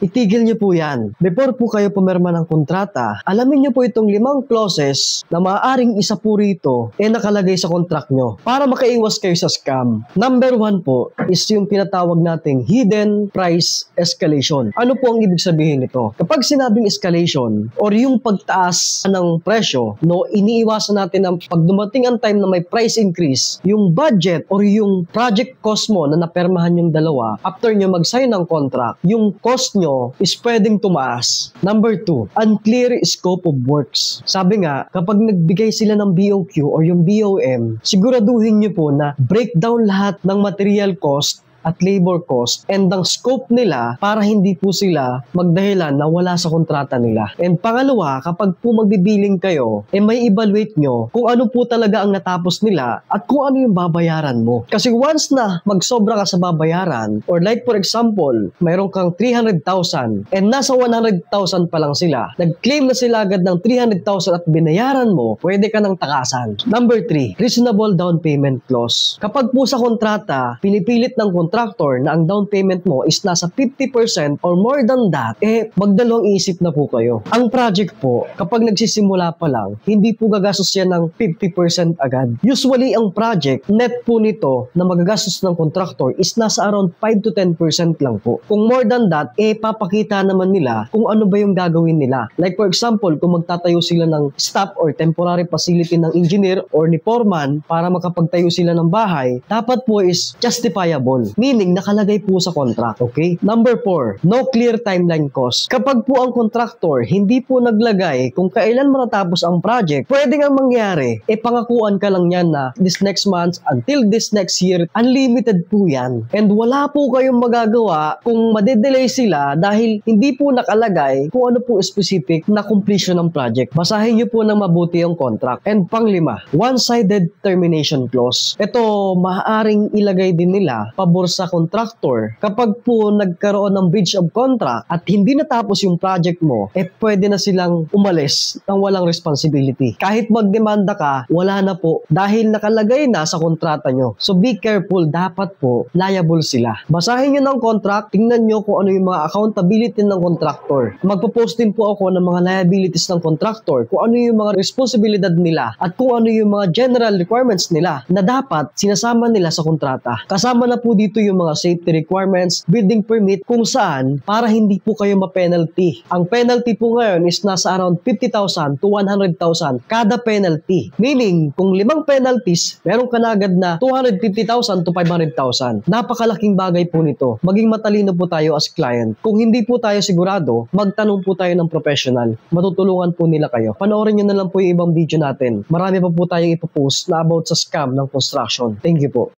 itigil niyo po yan. Before po kayo pumirma ng kontrata, alamin niyo po itong 5 clauses na maaaring isa po rito nakalagay sa contract nyo para makaiwas kayo sa scam. Number 1 po is yung tinatawag nating hidden price escalation. Ano po ang ibig sabihin nito? Kapag sinabing escalation or yung pagtaas ng presyo, iniiwasan natin ang pag dumating ang time na may price increase, yung budget or yung project cost mo na napermahan yung dalawa, after nyo mag-sign ng contract, yung cost nyo is pwedeng tumaas. Number 2, unclear scope of works. Sabi nga, kapag nagbigay sila ng BOQ or yung BOM, siguraduhin nyo po na breakdown lahat ng material cost at labor cost and ang scope nila para hindi po sila magdahilan na wala sa kontrata nila. And pangalawa, kapag po magbibiling kayo, may evaluate nyo kung ano po talaga ang natapos nila at kung ano yung babayaran mo. Kasi once na magsobra ka sa babayaran, or like for example, mayroon kang 300,000 and nasa 100,000 pa lang sila, nag-claim na sila agad ng 300,000 at binayaran mo, pwede ka ng takasan. Number 3, reasonable down payment clause. Kapag po sa kontrata, pinipilit ng contractor na ang down payment mo is nasa 50% or more than that, magdalawang isip na po kayo. Ang project po, kapag nagsisimula pa lang, hindi po gagastos yan ng 50% agad. Usually, ang project, net po nito na magagastos ng contractor is nasa around 5 to 10% lang po. Kung more than that, papakita naman nila kung ano ba yung gagawin nila. Like for example, kung magtatayo sila ng staff or temporary facility ng engineer or ni foreman para makapagtayo sila ng bahay, dapat po is justifiable. Meaning, nakalagay po sa contract, okay? Number 4, no clear timeline cost. Kapag po ang contractor hindi po naglagay kung kailan matatapos ang project, pwede nga mangyari, pangakuan ka lang yan na this next month until this next year, unlimited po yan. And wala po kayong magagawa kung madedelay sila dahil hindi po nakalagay kung ano po specific na completion ng project. Basahin niyo po ng mabuti yung contract. And pang-5, one-sided termination clause. Ito, maaaring ilagay din nila pabor sa contractor. Kapag po nagkaroon ng breach of contract at hindi natapos yung project mo, pwede na silang umalis ng walang responsibility. Kahit magdemanda ka, wala na po dahil nakalagay na sa kontrata nyo. So be careful, dapat po liable sila. Basahin nyo ng contract, tingnan nyo kung ano yung mga accountability ng contractor. Magpo-post din po ako ng mga liabilities ng contractor, kung ano yung mga responsibilidad nila at kung ano yung mga general requirements nila na dapat sinasama nila sa kontrata. Kasama na po dito yung mga safety requirements, building permit, kung saan para hindi po kayo ma-penalty. Ang penalty po ngayon is nasa around 50,000 to 100,000 kada penalty. Meaning, kung 5 penalties, meron ka na agad na 250,000 to 500,000. Napakalaking bagay po nito. Maging matalino po tayo as client. Kung hindi po tayo sigurado, magtanong po tayo ng professional. Matutulungan po nila kayo. Panoorin nyo na lang po yung ibang video natin. Marami pa po tayong ipopost na about sa scam ng construction. Thank you po.